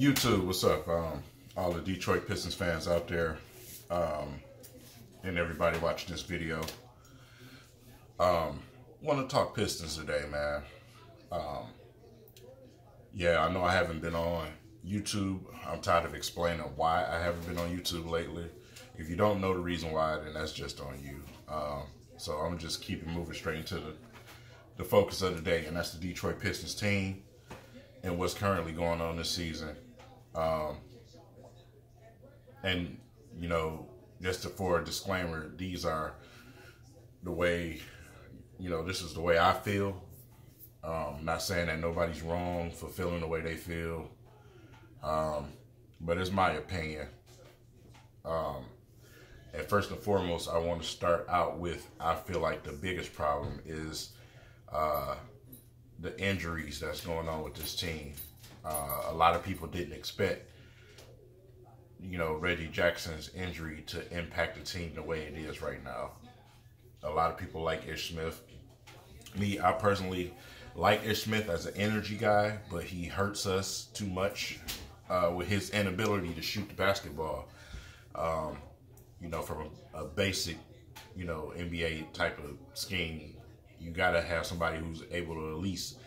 YouTube, what's up? All the Detroit Pistons fans out there, and everybody watching this video. Want to talk Pistons today, man. Yeah, I know I haven't been on YouTube. I'm tired of explaining why I haven't been on YouTube lately. If you don't know the reason why, then that's just on you. So I'm just keeping moving straight into the focus of the day, and that's the Detroit Pistons team and what's currently going on this season. And, you know, just for a disclaimer, these are the way, this is the way I feel. Not saying that nobody's wrong for feeling the way they feel, but it's my opinion. And first and foremost, I want to start out with, I feel like the biggest problem is the injuries that's going on with this team. A lot of people didn't expect, Reggie Jackson's injury to impact the team the way it is right now. A lot of people like Ish Smith. Me, I personally like Ish Smith as an energy guy, but he hurts us too much with his inability to shoot the basketball. From a basic, NBA type of scheme, you got to have somebody who's able to at least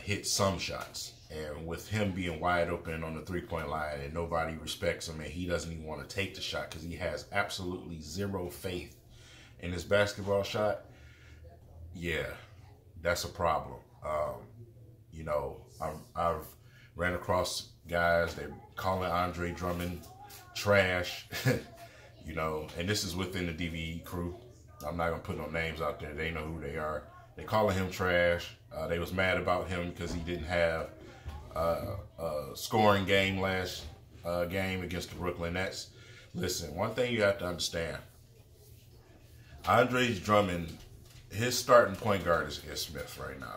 hit some shots. And with him being wide open on the three-point line and nobody respects him and he doesn't even want to take the shot because he has absolutely zero faith in his basketball shot, yeah, that's a problem. I've ran across guys, they're calling Andre Drummond trash, and this is within the DVE crew. I'm not going to put no names out there. They know who they are. They calling him trash. They was mad about him because he didn't have a scoring game last game against the Brooklyn Nets. Listen, one thing you have to understand, Andre Drummond, his starting point guard is Ish Smith right now.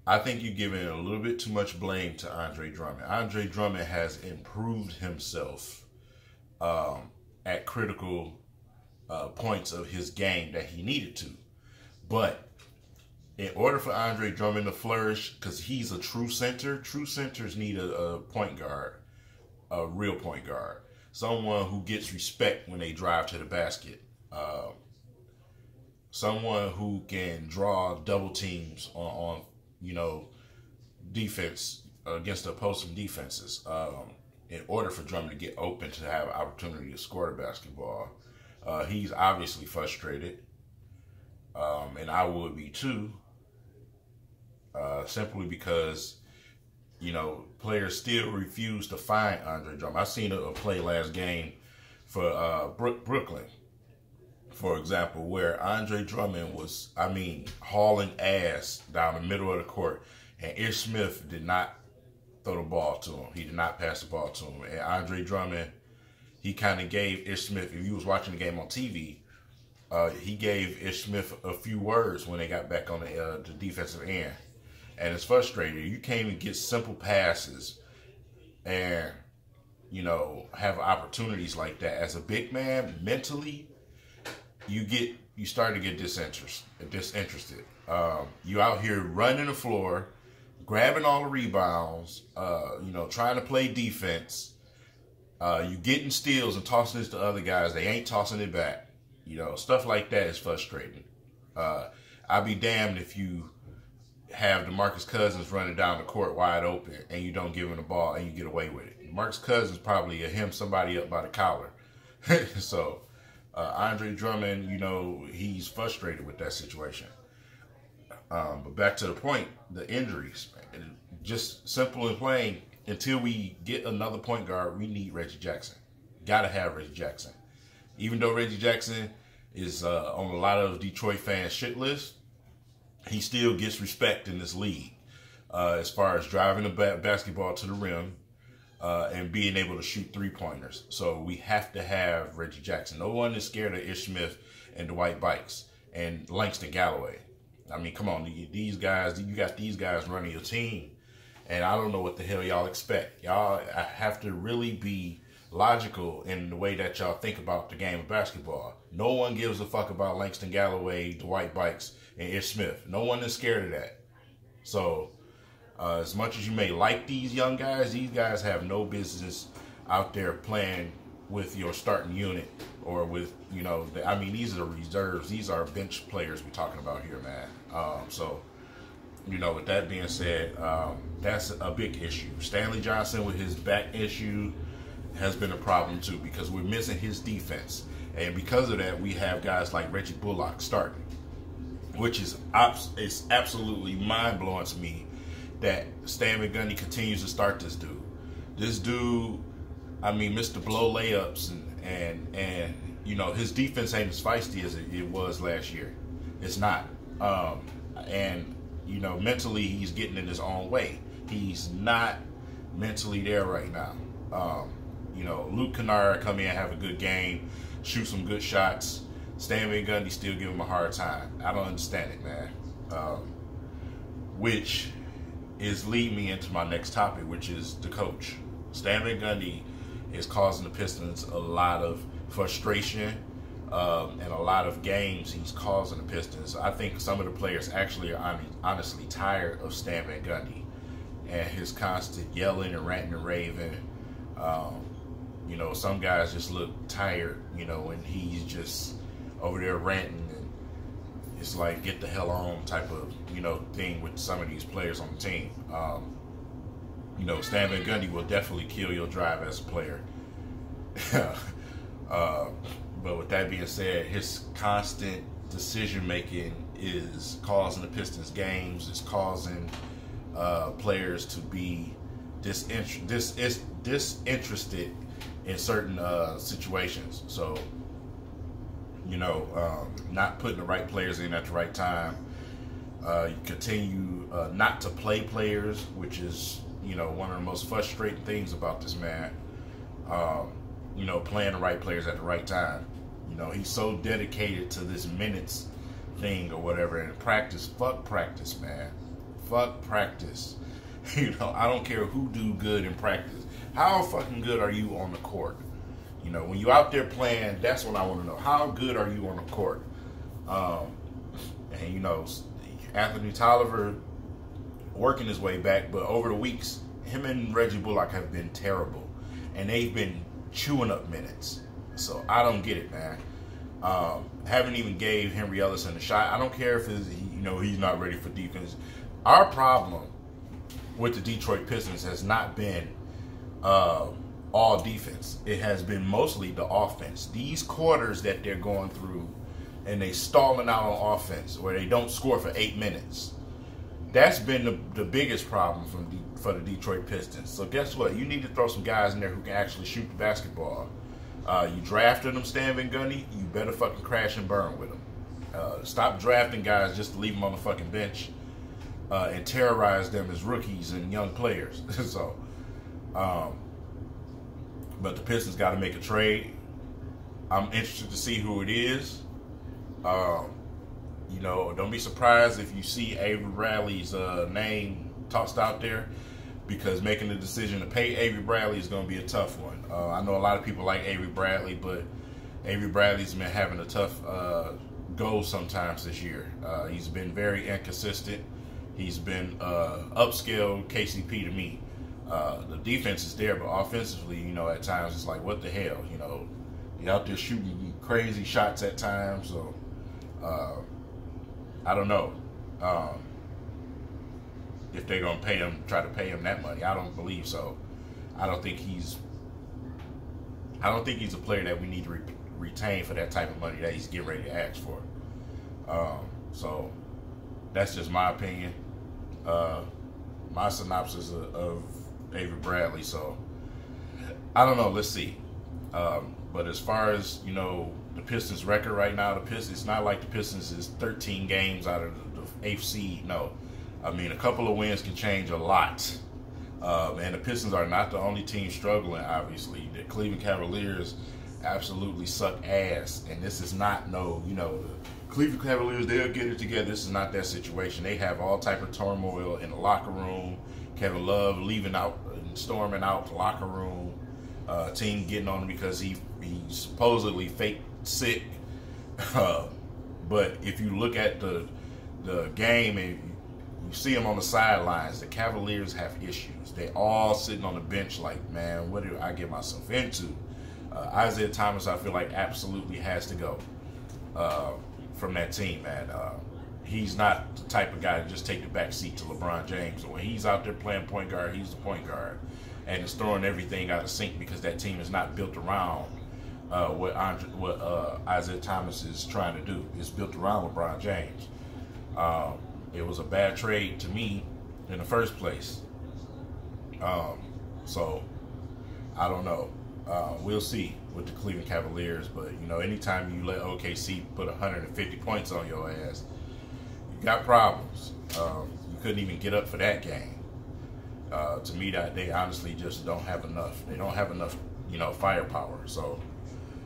I think you're giving a little bit too much blame to Andre Drummond. Andre Drummond has improved himself at critical points of his game that he needed to. But in order for Andre Drummond to flourish, because he's a true centers need a point guard, a real point guard. Someone who gets respect when they drive to the basket. Someone who can draw double teams on defense against the opposing defenses. In order for Drummond to get open to have opportunity to score the basketball. He's obviously frustrated. And I would be too. Simply because, players still refuse to find Andre Drummond. I seen a play last game for Brooklyn, for example, where Andre Drummond was, hauling ass down the middle of the court, and Ish Smith did not throw the ball to him. He did not pass the ball to him. And Andre Drummond, he kind of gave Ish Smith, if you was watching the game on TV, he gave Ish Smith a few words when they got back on the defensive end. And it's frustrating. You can't even get simple passes and, have opportunities like that. As a big man, mentally, you start to get disinterested. You out here running the floor, grabbing all the rebounds, trying to play defense. You getting steals and tossing it to other guys. They ain't tossing it back. Stuff like that is frustrating. I'd be damned if you have DeMarcus Cousins running down the court wide open and you don't give him the ball and you get away with it. DeMarcus Cousins probably him somebody up by the collar. So Andre Drummond, he's frustrated with that situation. But back to the point, the injuries. Just simple and plain, until we get another point guard, we need Reggie Jackson. Gotta have Reggie Jackson. Even though Reggie Jackson is on a lot of Detroit fans' shit list, he still gets respect in this league as far as driving the basketball to the rim and being able to shoot three-pointers. So we have to have Reggie Jackson. No one is scared of Ish Smith and Dwight Bikes and Langston Galloway. Come on, these guys, you got these guys running your team, and I don't know what the hell y'all expect. Y'all have to really be logical in the way that y'all think about the game of basketball. No one gives a fuck about Langston Galloway, Dwight Bikes, and Ish Smith. No one is scared of that. So As much as you may like these young guys, these guys have no business out there playing with your starting unit or with, you know, I mean, these are the reserves. These are bench players we're talking about here, man. So, you know, with that being said, that's a big issue. Stanley Johnson with his back issue has been a problem too, because we're missing his defense. And because of that, we have guys like Reggie Bullock starting, which is absolutely mind-blowing to me that Stan Van Gundy continues to start this dude. This dude, I mean, Mr. Blow layups, and you know, his defense ain't as feisty as it was last year. It's not. And, you know, mentally he's getting in his own way. He's not mentally there right now. You know, Luke Kennard come in, have a good game, shoot some good shots. Stan Van Gundy still give him a hard time. I don't understand it, man. Which is leading me into my next topic, which is the coach. Stan Van Gundy is causing the Pistons a lot of frustration and a lot of games he's causing the Pistons. I think some of the players actually are honestly tired of Stan Van Gundy and his constant yelling and ranting and raving. You know, some guys just look tired, you know, when he's just over there ranting, and it's like, get the hell on type of, you know, thing with some of these players on the team. You know, Stan Van Gundy will definitely kill your drive as a player. But with that being said, his constant decision making is causing the Pistons games. It's causing players to be disinterested in certain situations. So, you know, not putting the right players in at the right time. You continue not to play players, which is, you know, one of the most frustrating things about this man. You know, playing the right players at the right time. You know, he's so dedicated to this minutes thing or whatever. And practice, fuck practice, man. Fuck practice. You know, I don't care who do good in practice. How fucking good are you on the court? You know, when you out there playing, that's what I want to know. How good are you on the court? And, you know, Anthony Tolliver working his way back, but over the weeks, him and Reggie Bullock have been terrible. And they've been chewing up minutes. So I don't get it, man. Haven't even gave Henry Ellison a shot. I don't care if you know, he's not ready for defense. Our problem with the Detroit Pistons has not been all defense. It has been mostly the offense. These quarters that they're going through and they stalling out on offense where they don't score for 8 minutes. That's been the biggest problem for the Detroit Pistons. So guess what? You need to throw some guys in there who can actually shoot the basketball. You drafted them, Stan Van Gundy, you better fucking crash and burn with them. Stop drafting guys just to leave them on the fucking bench and terrorize them as rookies and young players. So, but the Pistons got to make a trade. I'm interested to see who it is. You know, don't be surprised if you see Avery Bradley's name tossed out there, because making the decision to pay Avery Bradley is going to be a tough one. I know a lot of people like Avery Bradley, but Avery Bradley's been having a tough go sometimes this year. He's been very inconsistent. He's been upscale KCP to me. The defense is there, but offensively, you know, at times it's like, what the hell? You know, he's out there shooting crazy shots at times. So, I don't know if they're going to try to pay him that money. I don't believe so. I don't think he's a player that we need to retain for that type of money that he's getting ready to ask for. So that's just my opinion. My synopsis of Avery Bradley. So I don't know. Let's see. But as far as, you know, the Pistons record right now, it's not like the Pistons is 13 games out of the 8th seed. No. I mean, a couple of wins can change a lot. And the Pistons are not the only team struggling, obviously. The Cleveland Cavaliers absolutely suck ass. And this is not the Cleveland Cavaliers, they'll get it together. This is not that situation. They have all type of turmoil in the locker room. Kevin Love leaving out and storming out the locker room. Team getting on him because he's supposedly fake sick. But if you look at the game and You see them on the sidelines. The Cavaliers have issues. They all sitting on the bench like, man, what did I get myself into? Isaiah Thomas, I feel like, absolutely has to go from that team, man. He's not the type of guy to just take the back seat to LeBron James. When he's out there playing point guard, he's the point guard. And is throwing everything out of sync because that team is not built around what Isaiah Thomas is trying to do. It's built around LeBron James. It was a bad trade to me in the first place. So, I don't know. We'll see with the Cleveland Cavaliers. But, you know, anytime you let OKC put 150 points on your ass, you got problems. You couldn't even get up for that game. To me, that they honestly just don't have enough. They don't have enough, you know, firepower. So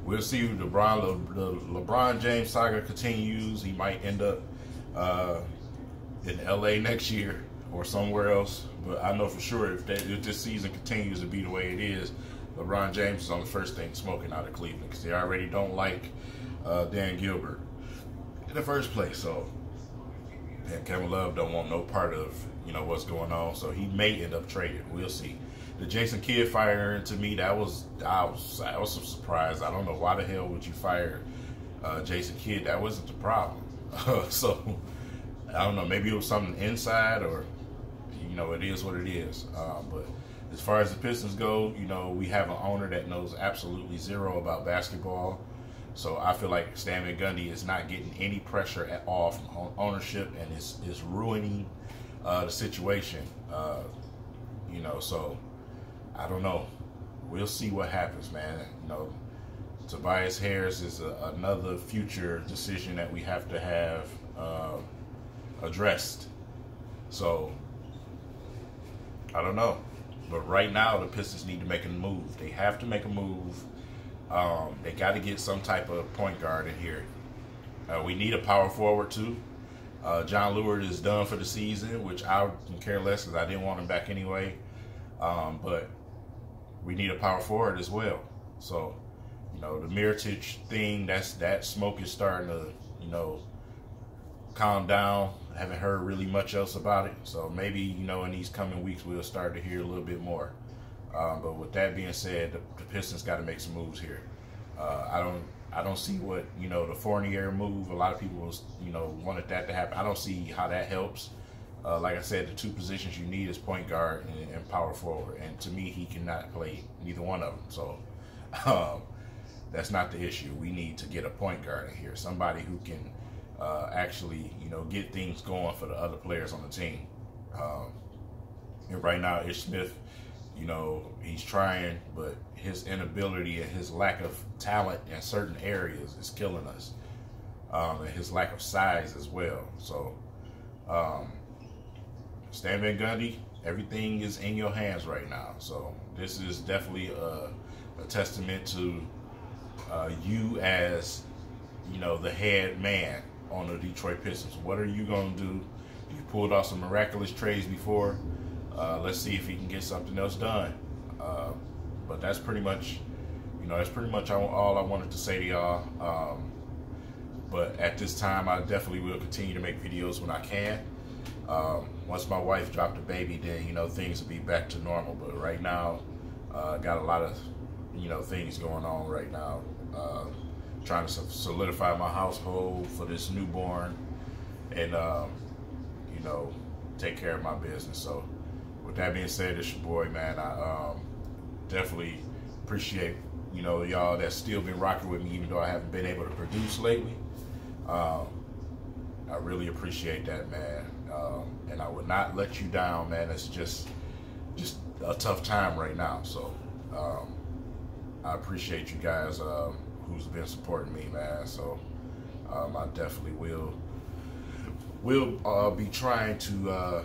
we'll see if the LeBron James saga continues. He might end up in LA next year or somewhere else. But I know for sure if this season continues to be the way it is, LeBron James is on the first thing smoking out of Cleveland because they already don't like Dan Gilbert in the first place. So and Kevin Love don't want no part of, you know, what's going on, so he may end up traded. We'll see. The Jason Kidd firing, to me, I was surprised. I don't know why the hell would you fire Jason Kidd. That wasn't the problem. So I don't know. Maybe it was something inside, or you know, it is what it is. But as far as the Pistons go, you know, we have an owner that knows absolutely zero about basketball. So I feel like Stan Van Gundy is not getting any pressure at all from ownership, and is ruining the situation. You know, so I don't know. We'll see what happens, man. You know, Tobias Harris is another future decision that we have to have addressed. So I don't know. But right now, the Pistons need to make a move. They have to make a move. They got to get some type of point guard in here. We need a power forward too. John Lewis is done for the season, which I can care less because I didn't want him back anyway. But we need a power forward as well. So, you know, the Mirotic thing, that smoke is starting to, you know, calm down. I haven't heard really much else about it. So maybe, you know, in these coming weeks we'll start to hear a little bit more. But with that being said, the Pistons got to make some moves here. I don't see what, you know, the Fournier move. A lot of people was, you know, wanted that to happen. I don't see how that helps. Like I said, the two positions you need is point guard and power forward. And to me, he cannot play neither one of them. So that's not the issue. We need to get a point guard in here, somebody who can actually, you know, get things going for the other players on the team. And right now, Ish Smith, you know, he's trying, but his inability and his lack of talent in certain areas is killing us. And his lack of size as well. So, Stan Van Gundy, everything is in your hands right now. So this is definitely a testament to you as, you know, the head man on the Detroit Pistons. What are you going to do? You pulled off some miraculous trades before. Let's see if he can get something else done. But that's pretty much, you know, that's pretty much all I wanted to say to y'all. But at this time, I definitely will continue to make videos when I can. Once my wife dropped a baby, then, you know, things will be back to normal. But right now, got a lot of, you know, things going on right now. Trying to solidify my household for this newborn, and you know, take care of my business. So with that being said, it's your boy, man. I definitely appreciate, you know, y'all that's still been rocking with me, even though I haven't been able to produce lately. I really appreciate that, man. And I would not let you down, man. It's just a tough time right now. So I appreciate you guys who's been supporting me, man. So I definitely will be trying to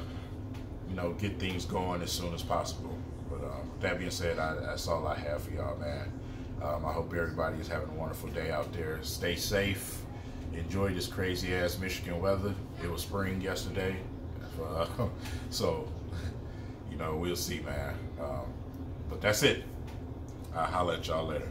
you know, get things going as soon as possible. But with that being said, that's all I have for y'all, man. I hope everybody is having a wonderful day out there. Stay safe. Enjoy this crazy ass Michigan weather. It was spring yesterday, so you know, we'll see, man. But that's it. I'll holler at y'all later.